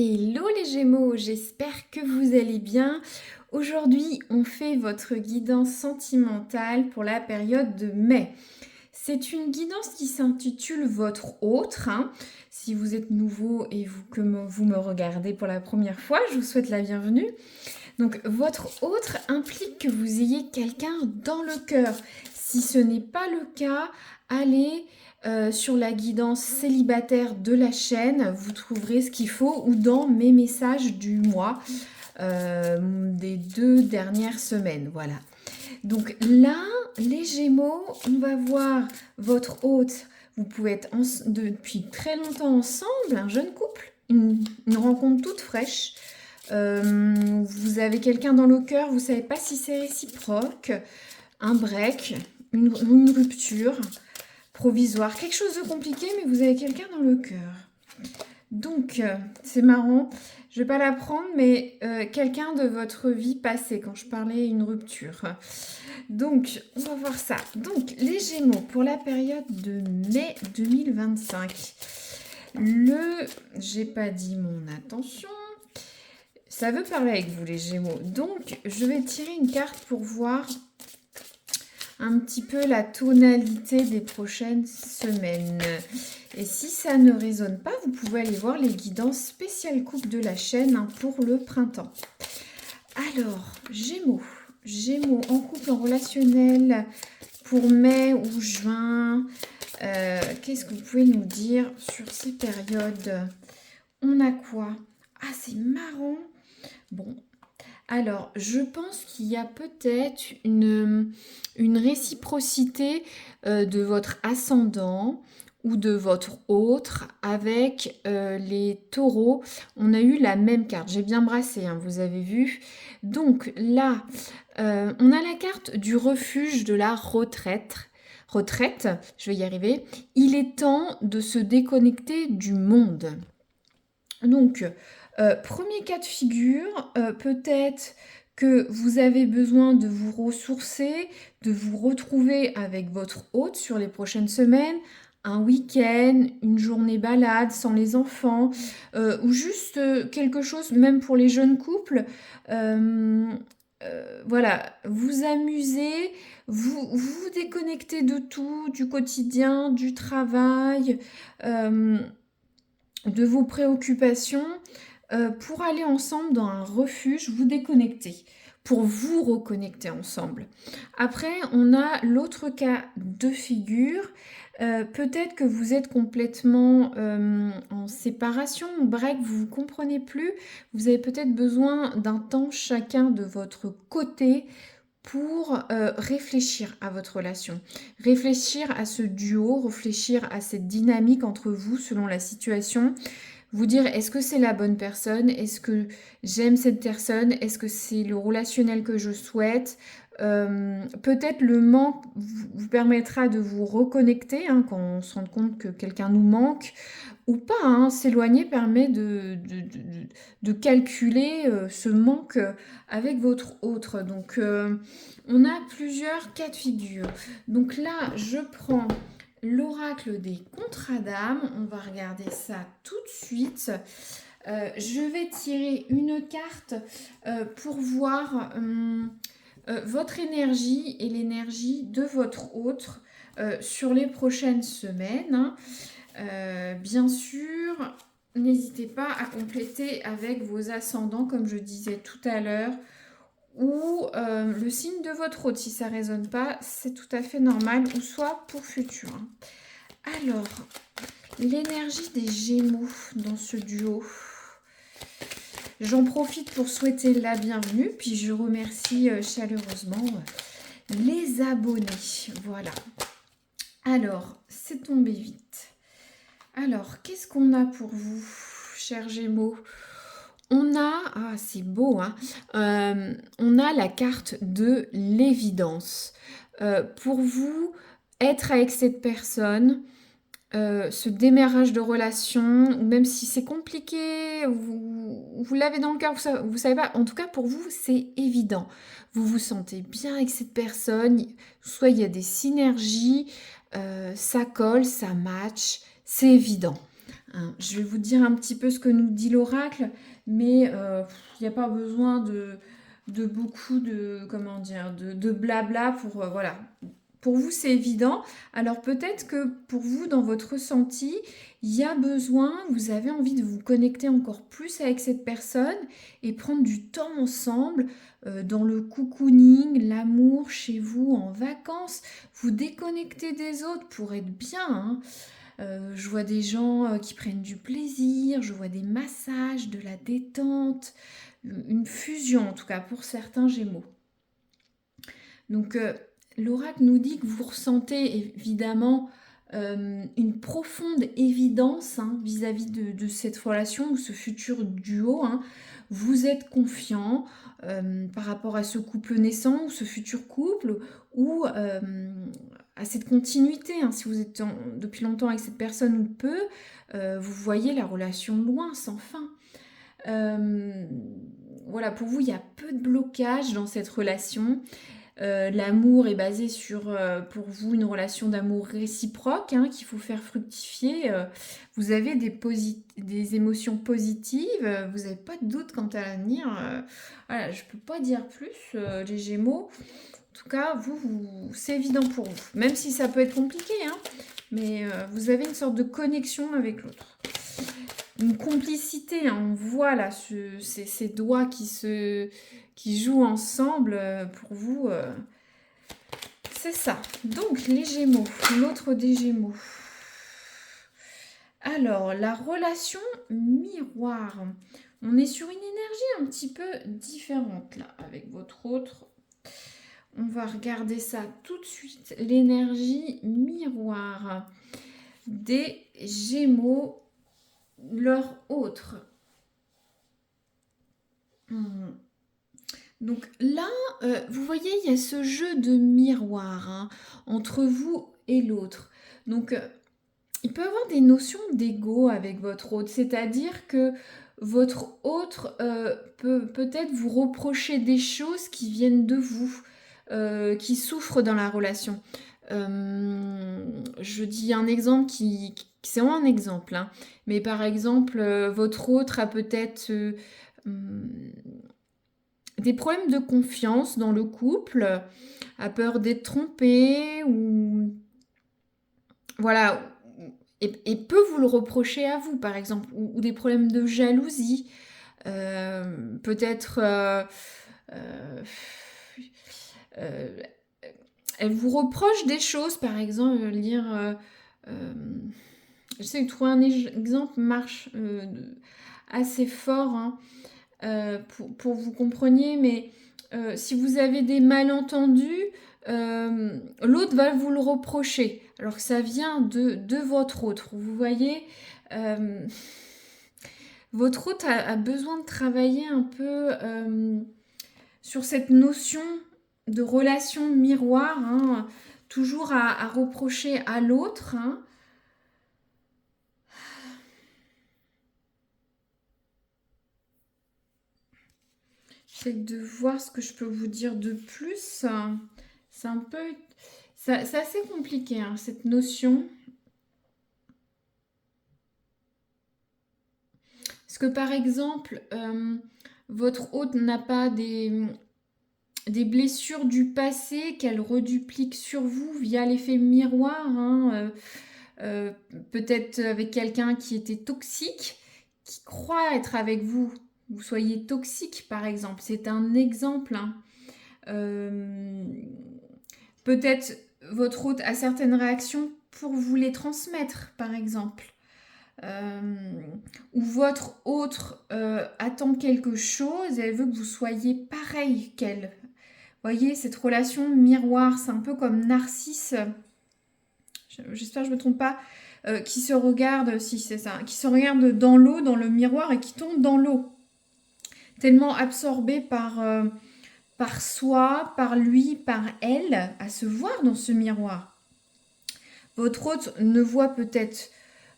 Hello les Gémeaux, j'espère que vous allez bien. Aujourd'hui, on fait votre guidance sentimentale pour la période de mai. C'est une guidance qui s'intitule Votre autre, hein. Si vous êtes nouveau et vous me regardez pour la première fois, je vous souhaite la bienvenue. Donc, votre autre implique que vous ayez quelqu'un dans le cœur. Si ce n'est pas le cas, allez sur la guidance célibataire de la chaîne, vous trouverez ce qu'il faut, ou dans mes messages du mois, des 2 dernières semaines. Voilà. Donc là, les Gémeaux, on va voir votre hôte. Vous pouvez être depuis très longtemps ensemble, un jeune couple, une rencontre toute fraîche. Vous avez quelqu'un dans le cœur, vous ne savez pas si c'est réciproque, un break, une rupture provisoire, quelque chose de compliqué, mais vous avez quelqu'un dans le cœur. Donc, c'est marrant, je ne vais pas l'apprendre, mais quelqu'un de votre vie passée, quand je parlais une rupture. Donc, on va voir ça. Donc, les Gémeaux, pour la période de mai 2025. J'ai pas dit mon attention. Ça veut parler avec vous, les Gémeaux. Donc, je vais tirer une carte pour voir un petit peu la tonalité des prochaines semaines. Et si ça ne résonne pas, vous pouvez aller voir les guidances spéciales couple de la chaîne, hein, pour le printemps. Alors, Gémeaux. Gémeaux en couple, en relationnel pour mai ou juin. Qu'est-ce que vous pouvez nous dire sur ces périodes? On a quoi? Ah, c'est marrant. Bon, alors, je pense qu'il y a peut-être une réciprocité de votre ascendant ou de votre autre avec les taureaux. On a eu la même carte. J'ai bien brassé, hein, vous avez vu. Donc là, on a la carte du refuge de la retraite. Je vais y arriver. Il est temps de se déconnecter du monde. Donc, premier cas de figure, peut-être que vous avez besoin de vous ressourcer, de vous retrouver avec votre hôte sur les prochaines semaines, un week-end, une journée balade sans les enfants, ou juste quelque chose, même pour les jeunes couples, voilà, vous amuser, vous déconnecter de tout, du quotidien, du travail, de vos préoccupations, pour aller ensemble dans un refuge, vous déconnecter, pour vous reconnecter ensemble. Après, on a l'autre cas de figure. Peut-être que vous êtes complètement en séparation, bref, vous ne comprenez plus. Vous avez peut-être besoin d'un temps chacun de votre côté pour réfléchir à votre relation, réfléchir à ce duo, réfléchir à cette dynamique entre vous selon la situation, vous dire est-ce que c'est la bonne personne, est-ce que j'aime cette personne, est-ce que c'est le relationnel que je souhaite. Peut-être le manque vous permettra de vous reconnecter, hein, quand on se rend compte que quelqu'un nous manque, ou pas, hein. S'éloigner permet de calculer ce manque avec votre autre. Donc, on a plusieurs cas de figure. Donc là, je prends l'oracle des contrats d'âme. On va regarder ça tout de suite. Je vais tirer une carte pour voir votre énergie et l'énergie de votre autre sur les prochaines semaines, hein. Bien sûr, n'hésitez pas à compléter avec vos ascendants, comme je disais tout à l'heure, ou le signe de votre hôte. Si ça ne résonne pas, c'est tout à fait normal, ou soit pour futur, hein. Alors, l'énergie des Gémeaux dans ce duo. J'en profite pour souhaiter la bienvenue, puis je remercie chaleureusement les abonnés. Voilà. Alors, c'est tombé vite. Alors, qu'est-ce qu'on a pour vous, chers Gémeaux? On a, ah c'est beau, hein, on a la carte de l'évidence. Pour vous, être avec cette personne, ce démarrage de relation, ou même si c'est compliqué, vous l'avez dans le cœur, vous savez pas, en tout cas pour vous, c'est évident. Vous vous sentez bien avec cette personne, soit il y a des synergies, ça colle, ça match, c'est évident. Hein. Je vais vous dire un petit peu ce que nous dit l'oracle, mais il n'y a pas besoin de beaucoup de, comment dire, de blabla pour, voilà. Pour vous, c'est évident. Alors peut-être que pour vous, dans votre ressenti, il y a besoin, vous avez envie de vous connecter encore plus avec cette personne et prendre du temps ensemble dans le cocooning, l'amour chez vous, en vacances, vous déconnecter des autres pour être bien. Hein. Je vois des gens qui prennent du plaisir, je vois des massages, de la détente, une fusion en tout cas pour certains Gémeaux. Donc l'oracle nous dit que vous ressentez évidemment une profonde évidence hein, vis-à-vis de cette relation ou ce futur duo. Hein. Vous êtes confiant par rapport à ce couple naissant ou ce futur couple ou à cette continuité. Hein. Si vous êtes depuis longtemps avec cette personne ou peu, vous voyez la relation loin, sans fin. Voilà, pour vous, il y a peu de blocage dans cette relation. L'amour est basé sur, pour vous, une relation d'amour réciproque hein, qu'il faut faire fructifier. Vous avez des émotions positives, vous n'avez pas de doute quant à l'avenir. Voilà, je ne peux pas dire plus, les Gémeaux. En tout cas, c'est évident pour vous, même si ça peut être compliqué. Hein, mais vous avez une sorte de connexion avec l'autre. Une complicité, hein, on voit là ces doigts qui jouent ensemble pour vous. C'est ça. Donc les Gémeaux, l'autre des Gémeaux. Alors, la relation miroir. On est sur une énergie un petit peu différente là avec votre autre. On va regarder ça tout de suite. L'énergie miroir des Gémeaux, leur autre. Donc là, vous voyez, il y a ce jeu de miroir hein, entre vous et l'autre. Donc, il peut y avoir des notions d'ego avec votre autre, c'est-à-dire que votre autre peut peut-être vous reprocher des choses qui viennent de vous, qui souffrent dans la relation. Je dis un exemple c'est vraiment un exemple, hein, mais par exemple, votre autre a peut-être des problèmes de confiance dans le couple, a peur d'être trompé ou voilà, et peut vous le reprocher à vous, par exemple, ou des problèmes de jalousie, peut-être euh, elle vous reproche des choses, par exemple, dire, j'essaie de trouver un exemple marche assez fort. Hein, pour vous compreniez, mais si vous avez des malentendus, l'autre va vous le reprocher, alors que ça vient de votre autre. Vous voyez, votre autre a besoin de travailler un peu sur cette notion de relation miroir, hein, toujours à reprocher à l'autre. Hein. J'essaie de voir ce que je peux vous dire de plus. C'est un peu... C'est assez compliqué, hein, cette notion. Parce que par exemple, votre hôte n'a pas des blessures du passé qu'elle reduplique sur vous via l'effet miroir. Hein, peut-être avec quelqu'un qui était toxique, qui croit être avec vous. Vous soyez toxique, par exemple. C'est un exemple. Hein. Peut-être votre hôte a certaines réactions pour vous les transmettre, par exemple. Ou votre autre attend quelque chose et elle veut que vous soyez pareil qu'elle. Vous voyez, cette relation miroir, c'est un peu comme Narcisse, j'espère que je ne me trompe pas, qui se regarde, si c'est ça, qui se regarde dans l'eau, dans le miroir et qui tombe dans l'eau. Tellement absorbé par soi, par lui, par elle, à se voir dans ce miroir. Votre hôte ne voit peut-être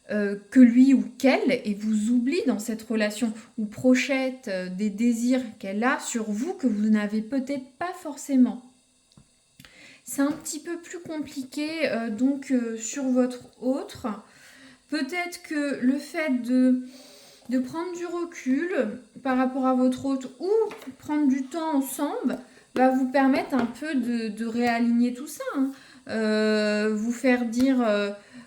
que lui ou qu'elle et vous oublie dans cette relation ou projette des désirs qu'elle a sur vous que vous n'avez peut-être pas forcément. C'est un petit peu plus compliqué donc sur votre autre Peut-être que le fait de prendre du recul par rapport à votre hôte ou prendre du temps ensemble va vous permettre un peu de réaligner tout ça, hein. Vous faire dire,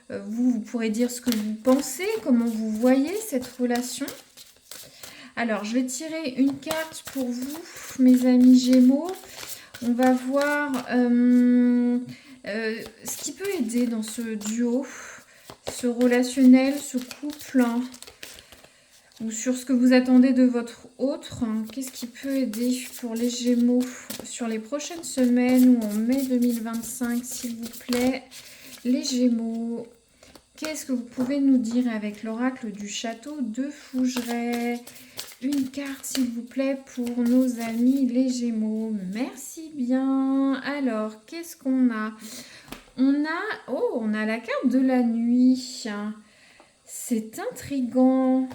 vous pourrez dire ce que vous pensez, comment vous voyez cette relation. Alors, je vais tirer une carte pour vous, mes amis Gémeaux. On va voir ce qui peut aider dans ce duo, ce relationnel, ce couple, hein, ou sur ce que vous attendez de votre autre. Hein. Qu'est-ce qui peut aider pour les Gémeaux sur les prochaines semaines ou en mai 2025, s'il vous plaît, les Gémeaux? Qu'est-ce que vous pouvez nous dire avec l'oracle du château de Fougeray? Une carte, s'il vous plaît, pour nos amis les Gémeaux. Merci bien. Alors, qu'est-ce qu'on a? On a la carte de la nuit. C'est intriguant.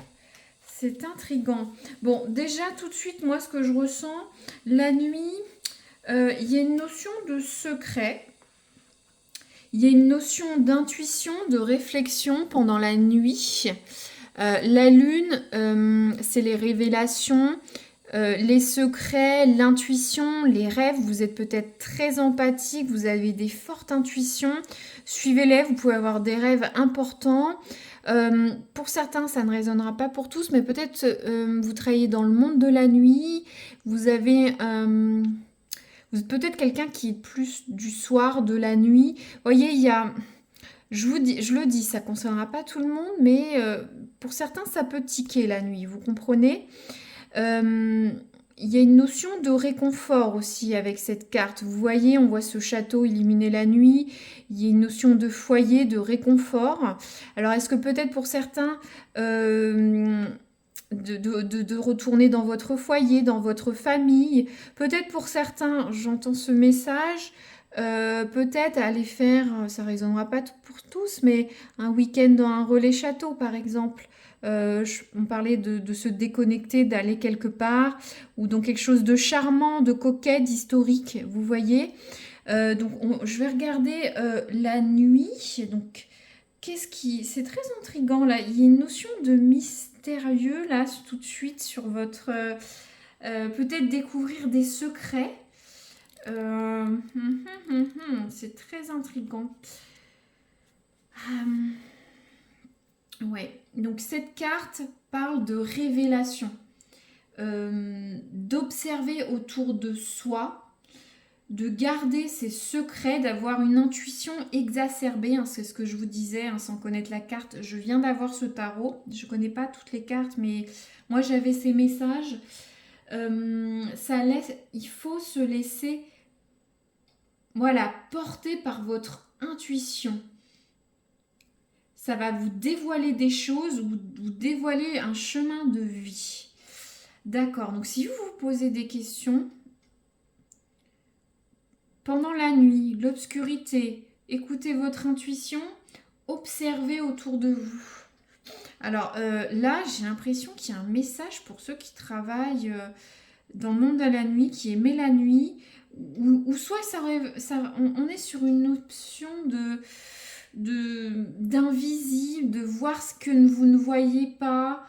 C'est intriguant. Bon, déjà, tout de suite, moi, ce que je ressens, la nuit, il y a une notion de secret. Il y a une notion d'intuition, de réflexion pendant la nuit. La lune, c'est les révélations, les secrets, l'intuition, les rêves. Vous êtes peut-être très empathique, vous avez des fortes intuitions. Suivez-les, vous pouvez avoir des rêves importants. Pour certains, ça ne résonnera pas pour tous, mais peut-être vous travaillez dans le monde de la nuit. Vous avez... vous êtes peut-être quelqu'un qui est plus du soir, de la nuit. Vous voyez, il y a... je le dis, ça ne concernera pas tout le monde, mais pour certains, ça peut tiquer la nuit, vous comprenez? Il y a une notion de réconfort aussi avec cette carte. Vous voyez, on voit ce château illuminé la nuit. Il y a une notion de foyer, de réconfort. Alors, est-ce que peut-être pour certains, de retourner dans votre foyer, dans votre famille. Peut-être pour certains, j'entends ce message, peut-être aller faire, ça ne résonnera pas pour tous, mais un week-end dans un relais château, par exemple. On parlait de se déconnecter, d'aller quelque part, ou dans quelque chose de charmant, de coquet, d'historique, vous voyez. Donc, je vais regarder la nuit. Donc, c'est très intriguant là. Il y a une notion de mystérieux là tout de suite sur votre peut-être découvrir des secrets. C'est très intriguant. Ouais. Donc cette carte parle de révélation, d'observer autour de soi, de garder ses secrets, d'avoir une intuition exacerbée, hein, c'est ce que je vous disais, hein, sans connaître la carte. Je viens d'avoir ce tarot, je ne connais pas toutes les cartes, mais moi j'avais ces messages. Il faut se laisser, voilà, porter par votre intuition. Ça va vous dévoiler des choses, vous dévoiler un chemin de vie. D'accord, donc si vous vous posez des questions, pendant la nuit, l'obscurité, écoutez votre intuition, observez autour de vous. Alors là, j'ai l'impression qu'il y a un message pour ceux qui travaillent dans le monde de la nuit, qui aimaient la nuit, ou soit on est sur une option d'invisible, de voir ce que vous ne voyez pas.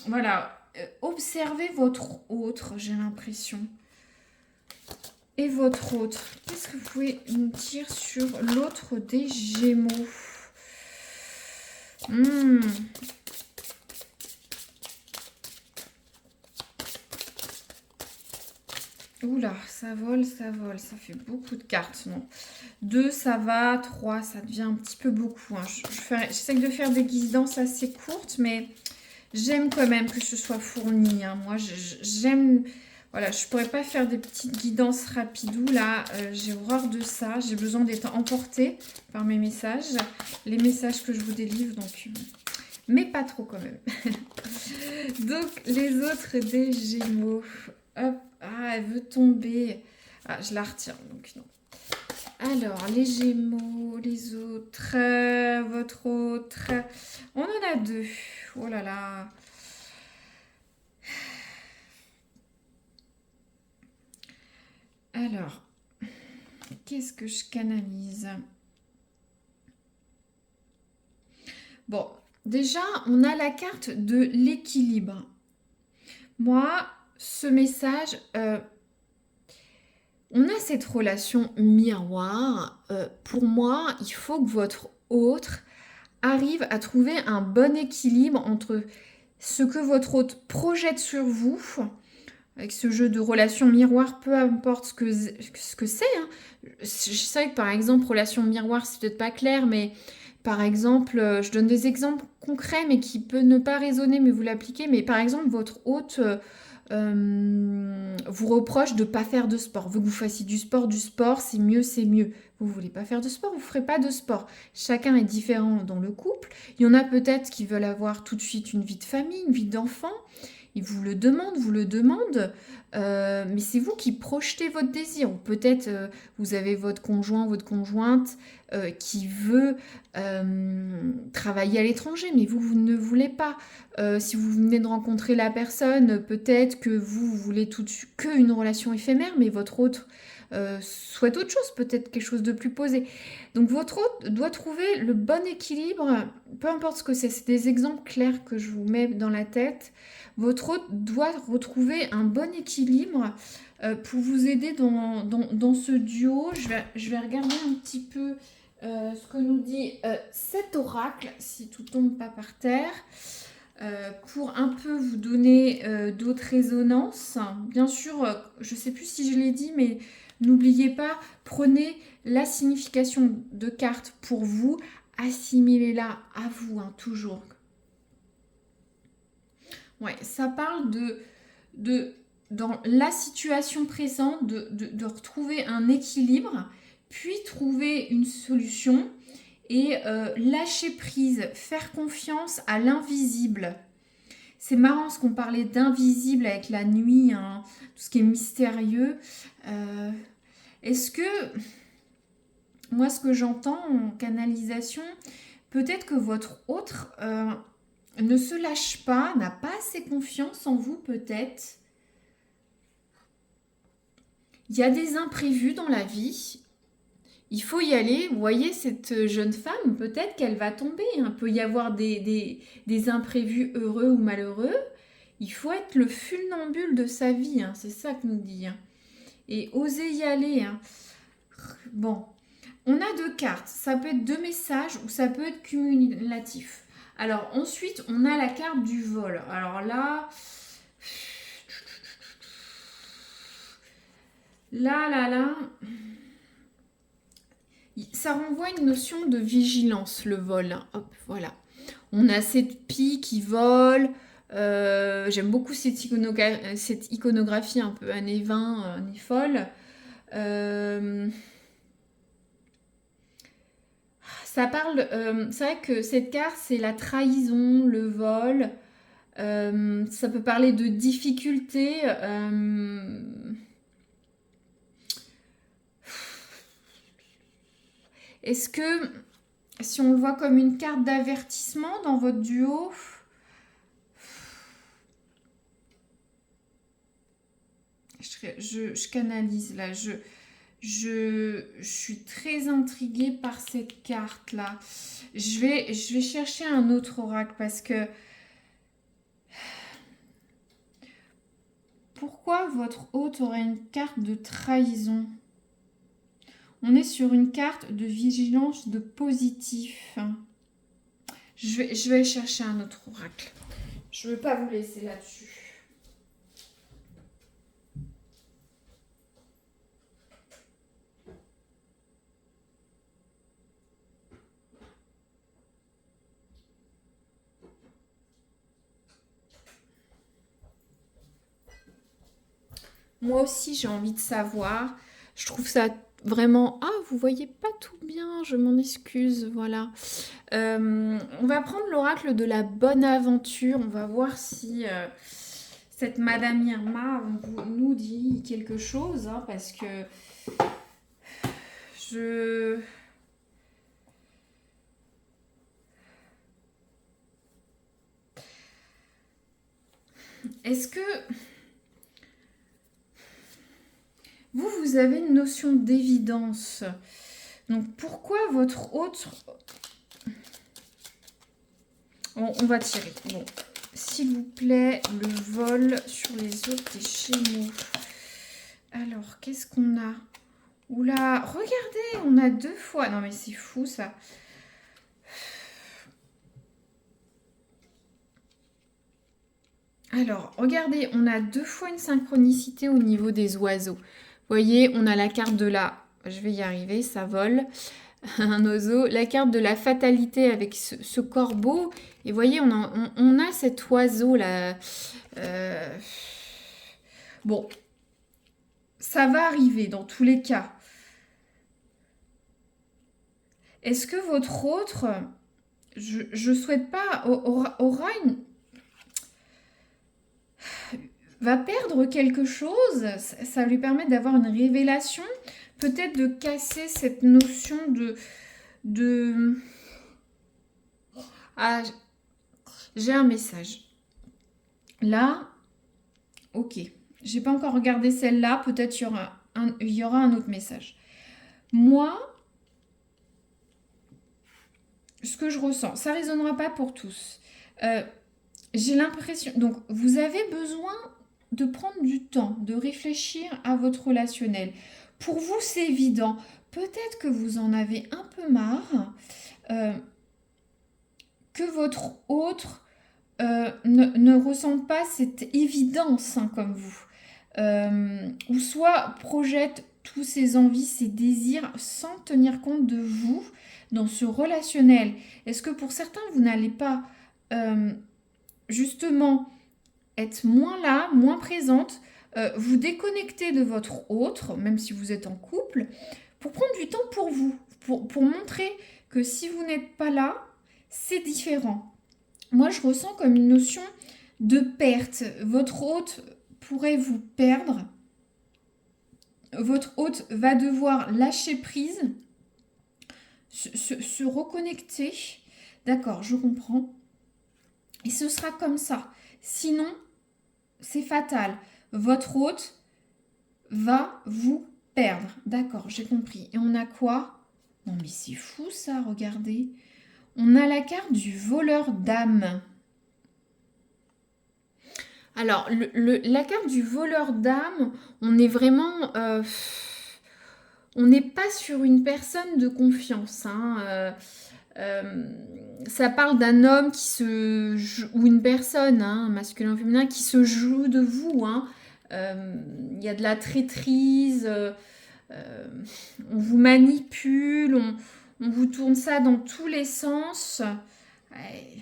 Voilà, observez votre autre, j'ai l'impression. Et votre autre, qu'est-ce que vous pouvez nous dire sur l'autre des Gémeaux? Oula, ça vole, ça fait beaucoup de cartes, non. 2, ça va, 3, ça devient un petit peu beaucoup. Hein. J'essaie de faire des guidances assez courtes, mais j'aime quand même que ce soit fourni. Hein. Moi, j'aime... Voilà, je pourrais pas faire des petites guidances rapidou là, j'ai horreur de ça, j'ai besoin d'être emportée par mes messages, les messages que je vous délivre, donc mais pas trop quand même. Donc les autres des Gémeaux, hop, ah elle veut tomber, ah je la retire donc non. Alors les Gémeaux, les autres, votre autre, on en a 2, oh là là. Alors, qu'est-ce que je canalise? Bon, déjà, on a la carte de l'équilibre. Moi, ce message, on a cette relation miroir. Pour moi, il faut que votre autre arrive à trouver un bon équilibre entre ce que votre hôte projette sur vous, avec ce jeu de relation miroir, peu importe ce que c'est. Hein. Je sais que par exemple, relation miroir, c'est peut-être pas clair, mais par exemple, je donne des exemples concrets, mais qui peut ne pas résonner, mais vous l'appliquez. Mais par exemple, votre hôte vous reproche de ne pas faire de sport. Veut que vous fassiez du sport, c'est mieux, c'est mieux. Vous voulez pas faire de sport, vous ne ferez pas de sport. Chacun est différent dans le couple. Il y en a peut-être qui veulent avoir tout de suite une vie de famille, une vie d'enfant. Ils vous le demandent, mais c'est vous qui projetez votre désir. Ou peut-être vous avez votre conjoint, votre conjointe qui veut travailler à l'étranger, mais vous ne voulez pas. Si vous venez de rencontrer la personne, peut-être que vous voulez tout de suite qu'une relation éphémère, mais votre autre souhaite autre chose, peut-être quelque chose de plus posé. Donc votre hôte doit trouver le bon équilibre, peu importe ce que c'est des exemples clairs que je vous mets dans la tête. Votre hôte doit retrouver un bon équilibre pour vous aider dans ce duo. Je vais regarder un petit peu ce que nous dit cet oracle, si tout tombe pas par terre, pour un peu vous donner d'autres résonances. Bien sûr, je ne sais plus si je l'ai dit, mais n'oubliez pas, prenez la signification de carte pour vous, assimilez-la à vous, hein, toujours. Ouais, ça parle dans la situation présente, de retrouver un équilibre, puis trouver une solution et lâcher prise, faire confiance à l'invisible. C'est marrant ce qu'on parlait d'invisible avec la nuit, hein, tout ce qui est mystérieux. Est-ce que, moi ce que j'entends en canalisation, peut-être que votre autre ne se lâche pas, n'a pas assez confiance en vous peut-être. Il y a des imprévus dans la vie. Il faut y aller. Vous voyez, cette jeune femme, peut-être qu'elle va tomber. Il peut y avoir des imprévus heureux ou malheureux. Il faut être le funambule de sa vie. Hein, c'est ça que nous dit. Hein. Et oser y aller. Hein. Bon, on a deux cartes. Ça peut être deux messages ou ça peut être cumulatif. Alors ensuite, on a la carte du vol. Alors là... Là, ça renvoie une notion de vigilance, le vol. Hop, voilà. On a cette pie qui vole. J'aime beaucoup cette iconographie un peu années 20, années folles. Ça parle, c'est vrai que cette carte, c'est la trahison, le vol. Ça peut parler de difficultés. Est-ce que, si on le voit comme une carte d'avertissement dans votre duo, je canalise là, je suis très intriguée par cette carte-là. Je vais chercher un autre oracle parce que... Pourquoi votre hôte aurait une carte de trahison? On est sur une carte de vigilance de positif. Je vais chercher un autre oracle. Je ne veux pas vous laisser là-dessus. Moi aussi, j'ai envie de savoir. Je trouve ça vraiment... Ah, vous voyez pas tout bien, je m'en excuse, voilà. On va prendre l'oracle de la bonne aventure. On va voir si cette Madame Irma nous dit quelque chose, hein, parce que je... Est-ce que vous avez une notion d'évidence? Donc pourquoi votre autre... On va tirer. Bon, s'il vous plaît, le vol sur les autres des Gémeaux. Alors, qu'est-ce qu'on a? Oula, regardez, on a 2 fois. Non, mais c'est fou, ça. Alors, regardez, on a 2 fois une synchronicité au niveau des oiseaux. Vous voyez, on a la carte de la... Je vais y arriver, ça vole. Un oiseau. La carte de la fatalité avec ce corbeau. Et vous voyez, on a cet oiseau-là. Bon, ça va arriver dans tous les cas. Est-ce que votre autre, je souhaite pas, aura une... va perdre quelque chose, ça lui permet d'avoir une révélation, peut-être de casser cette notion de... Ah, j'ai un message. Là, ok. J'ai pas encore regardé celle-là, peut-être il y aura un autre message. Moi, ce que je ressens, ça résonnera pas pour tous. J'ai l'impression... Donc, vous avez besoin de prendre du temps, de réfléchir à votre relationnel. Pour vous, c'est évident. Peut-être que vous en avez un peu marre que votre autre ne ressente pas cette évidence comme vous. Ou soit projette tous ses envies, ses désirs sans tenir compte de vous dans ce relationnel. Est-ce que pour certains, vous n'allez pas justement être moins là, moins présente, vous déconnecter de votre autre, même si vous êtes en couple, pour prendre du temps pour vous, pour montrer que si vous n'êtes pas là, c'est différent. Moi, je ressens comme une notion de perte. Votre hôte pourrait vous perdre. Votre hôte va devoir lâcher prise, se reconnecter. D'accord, je comprends. Et ce sera comme ça. Sinon, c'est fatal. Votre hôte va vous perdre. D'accord, j'ai compris. Et on a quoi? Non mais c'est fou ça, regardez. On a la carte du voleur d'âme. Alors, la carte du voleur d'âme, on est vraiment... on n'est pas sur une personne de confiance. Ça parle d'un homme qui se joue, ou une personne, masculin ou féminin, qui se joue de vous. Il y a de la traîtrise, on vous manipule, on vous tourne ça dans tous les sens. Ouais.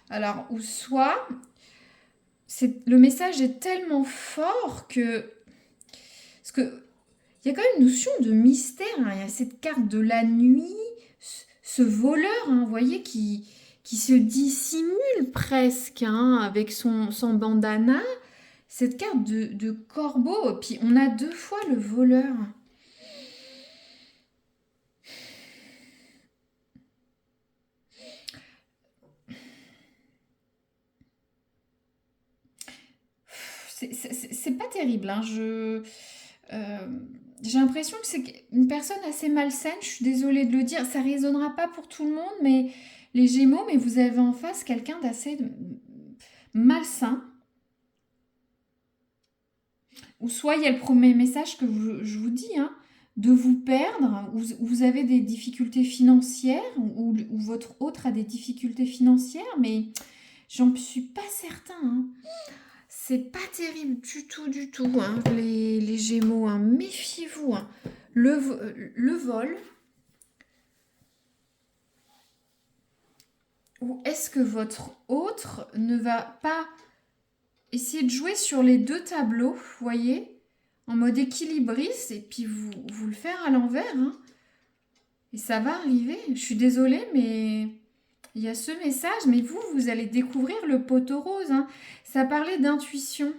Alors, ou soit, le message est tellement fort que... Parce que il y a quand même une notion de mystère. Il y a cette carte de la nuit, ce voleur, vous voyez, qui se dissimule presque avec son bandana. Cette carte de corbeau. Puis on a 2 fois le voleur. C'est pas terrible. J'ai l'impression que c'est une personne assez malsaine. Je suis désolée de le dire. Ça résonnera pas pour tout le monde, mais les Gémeaux, mais vous avez en face quelqu'un d'assez malsain. Ou soit il y a le premier message que je vous dis, de vous perdre, ou vous avez des difficultés financières, ou votre autre a des difficultés financières, mais j'en suis pas certain. C'est pas terrible du tout, les Gémeaux. Méfiez-vous. Le vol. Ou est-ce que votre autre ne va pas essayer de jouer sur les 2 tableaux, vous voyez, en mode équilibriste, et puis vous le faire à l'envers. Et ça va arriver. Je suis désolée, mais il y a ce message. Mais vous allez découvrir le poteau rose. Ça parlait d'intuition,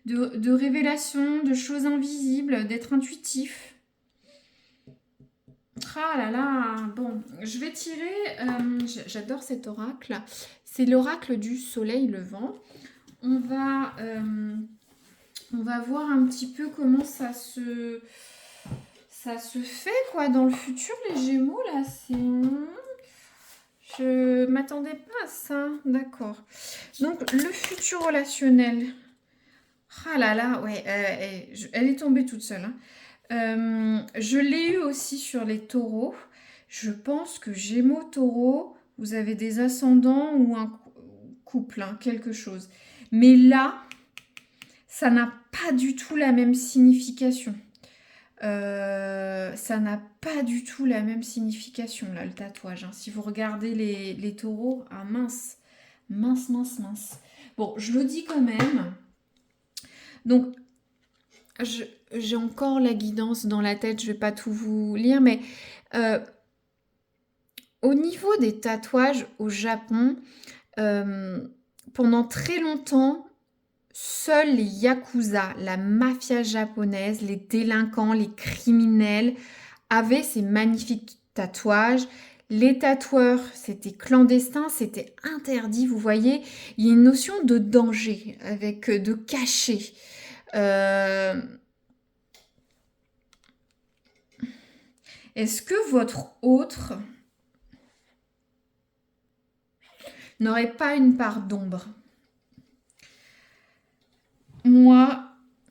de révélation, de choses invisibles, d'être intuitif. Ah là là, bon, je vais tirer, j'adore cet oracle, c'est l'oracle du soleil levant. On va voir un petit peu comment ça se fait quoi dans le futur, les Gémeaux là. Je m'attendais pas à ça. D'accord. Donc, le futur relationnel. Ah là là, ouais, elle est tombée toute seule, hein. Je l'ai eu aussi sur les taureaux. Je pense que Gémeaux, taureau, vous avez des ascendants ou un couple, hein, quelque chose. Mais là, ça n'a pas du tout la même signification. Ça n'a pas du tout la même signification, là, le tatouage, hein. Si vous regardez les taureaux, ah mince, mince, mince, mince. Bon, je le dis quand même. Donc, j'ai encore la guidance dans la tête, je vais pas tout vous lire, mais euh, au niveau des tatouages au Japon, euh, pendant très longtemps, seuls les yakuza, la mafia japonaise, les délinquants, les criminels avaient ces magnifiques tatouages. Les tatoueurs, c'était clandestin, c'était interdit, vous voyez. Il y a une notion de danger, avec de cachet. Euh, Est-ce que votre autre n'aurait pas une part d'ombre? Moi,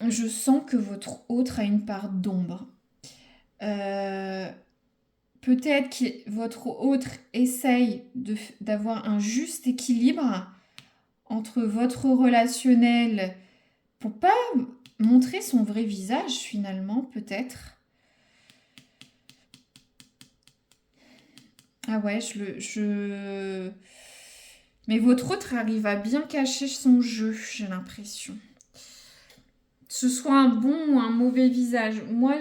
je sens que votre autre a une part d'ombre. Euh, Peut-être que votre autre essaye d'avoir un juste équilibre entre votre relationnel pour pas montrer son vrai visage finalement, peut-être. Ah ouais, Mais votre autre arrive à bien cacher son jeu, j'ai l'impression. Que ce soit un bon ou un mauvais visage. Moi,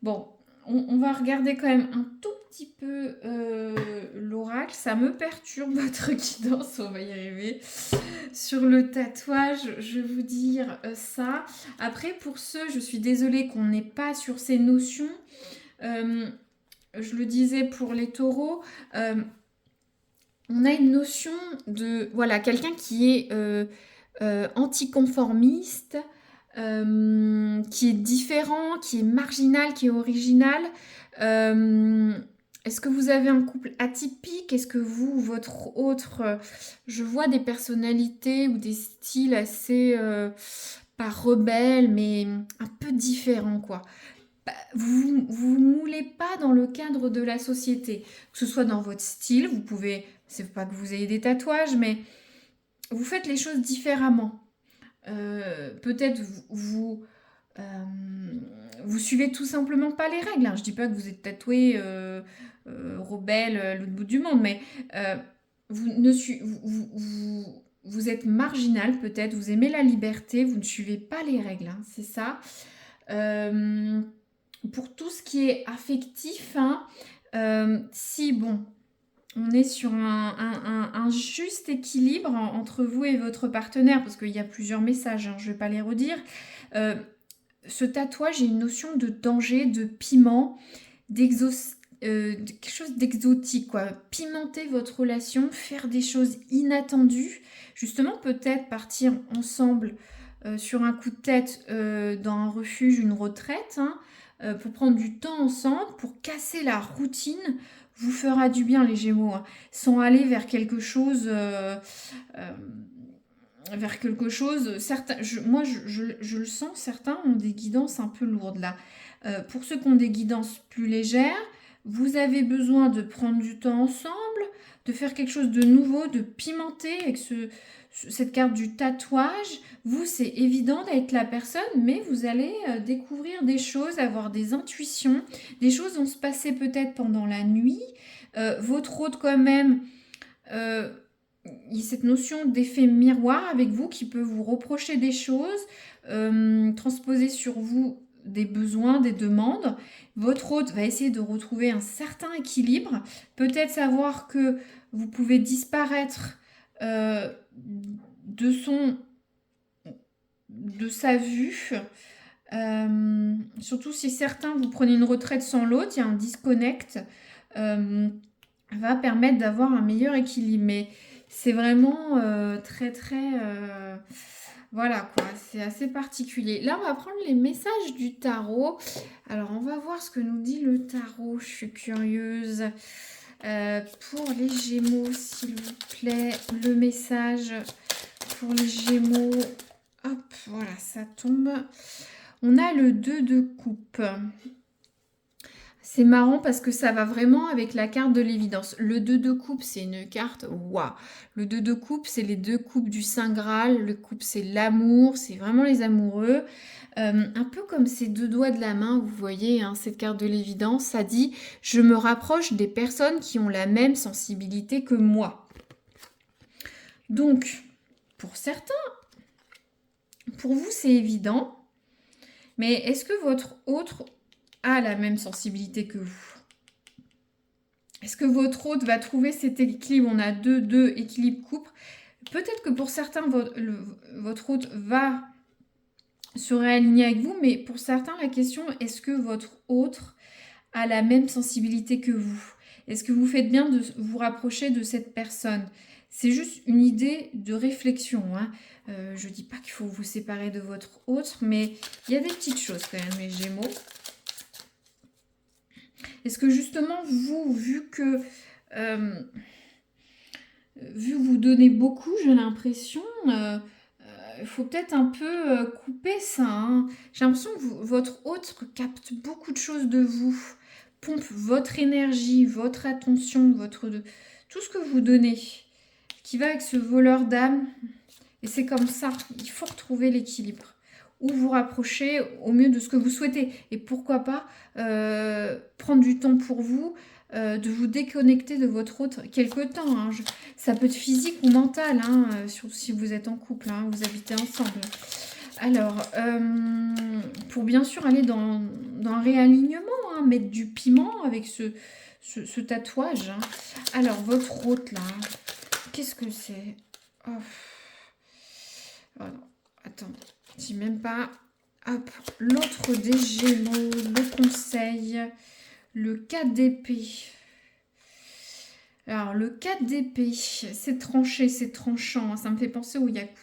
Bon, on va regarder quand même un tout petit peu l'oracle. Ça me perturbe votre guidance, on va y arriver. Sur le tatouage, je vais vous dire ça. Après, pour ceux, je suis désolée qu'on n'est pas sur ces notions. Je le disais pour les taureaux, on a une notion de, voilà, quelqu'un qui est anticonformiste, qui est différent, qui est marginal, qui est original. Euh, Est-ce que vous avez un couple atypique? Est-ce que vous, votre autre, je vois des personnalités ou des styles assez, pas rebelles, mais un peu différents, quoi. Vous moulez pas dans le cadre de la société, que ce soit dans votre style, vous pouvez, c'est pas que vous ayez des tatouages, mais vous faites les choses différemment. Peut-être euh, vous suivez tout simplement pas les règles, hein. Je dis pas que vous êtes tatoué rebelle l'autre bout du monde, mais euh, vous, ne su- vous êtes marginal peut-être, vous aimez la liberté, vous ne suivez pas les règles, hein, c'est ça. Euh, pour tout ce qui est affectif, hein, si bon, on est sur un juste équilibre entre vous et votre partenaire, parce qu'il y a plusieurs messages, hein, je ne vais pas les redire. Euh, Ce tatouage a une notion de danger, de piment, quelque chose d'exotique, quoi. Pimenter votre relation, faire des choses inattendues, justement peut-être partir ensemble sur un coup de tête dans un refuge, une retraite, hein, pour prendre du temps ensemble, pour casser la routine, vous fera du bien les Gémeaux, hein, sans aller euh, vers quelque chose. Certains, je le sens, certains ont des guidances un peu lourdes là. Pour ceux qui ont des guidances plus légères, vous avez besoin de prendre du temps ensemble, de faire quelque chose de nouveau, de pimenter avec cette carte du tatouage. Vous, c'est évident d'être la personne, mais vous allez découvrir des choses, avoir des intuitions. Des choses vont se passer peut-être pendant la nuit. Votre hôte quand même... euh, il y a cette notion d'effet miroir avec vous qui peut vous reprocher des choses, transposer sur vous des besoins, des demandes. Votre hôte va essayer de retrouver un certain équilibre, peut-être savoir que vous pouvez disparaître de de sa vue. Surtout si certains vous prenez une retraite sans l'autre, il y a un disconnect. Euh, Va permettre d'avoir un meilleur équilibre. Mais c'est vraiment très très... voilà quoi, c'est assez particulier. Là, on va prendre les messages du tarot. Alors, on va voir ce que nous dit le tarot. Je suis curieuse. Pour les Gémeaux, s'il vous plaît, le message pour les Gémeaux. Hop, voilà, ça tombe. On a le 2 de coupe. C'est marrant parce que ça va vraiment avec la carte de l'évidence. Le 2 de coupe, c'est une carte, waouh. Le 2 de coupe, c'est les deux coupes du Saint Graal. Le coupe, c'est l'amour, c'est vraiment les amoureux. Un peu comme ces deux doigts de la main, vous voyez, hein, cette carte de l'évidence, ça dit « Je me rapproche des personnes qui ont la même sensibilité que moi ». Donc, pour certains, pour vous, c'est évident. Mais est-ce que votre autre a la même sensibilité que vous? Est-ce que votre hôte va trouver cet équilibre? On a 2, équilibre couple. Peut-être que pour certains, votre hôte va se réaligner avec vous, mais pour certains, la question, est-ce que votre autre a la même sensibilité que vous? Est-ce que vous faites bien de vous rapprocher de cette personne? C'est juste une idée de réflexion, hein. Je ne dis pas qu'il faut vous séparer de votre autre, mais il y a des petites choses quand même, les Gémeaux. Est-ce que justement, vous, vu que vous donnez beaucoup, j'ai l'impression, il faut peut-être un peu couper ça, hein. J'ai l'impression que votre autre capte beaucoup de choses de vous, pompe votre énergie, votre attention, tout ce que vous donnez, qui va avec ce voleur d'âme. Et c'est comme ça, il faut retrouver l'équilibre. Ou vous rapprocher au mieux de ce que vous souhaitez. Et pourquoi pas prendre du temps pour vous, de vous déconnecter de votre autre quelque temps, hein. Ça peut être physique ou mental, hein, surtout si vous êtes en couple, hein, vous habitez ensemble. Alors, pour bien sûr aller dans un réalignement, hein, mettre du piment avec ce tatouage, hein. Alors, votre autre là, qu'est-ce que c'est? Oh. Oh non, attends, je dis même pas. Hop, l'autre des Gémeaux, le conseil, le 4 d'épée. Alors, le 4 d'épée, c'est tranché, c'est tranchant. Ça me fait penser au Yakuza.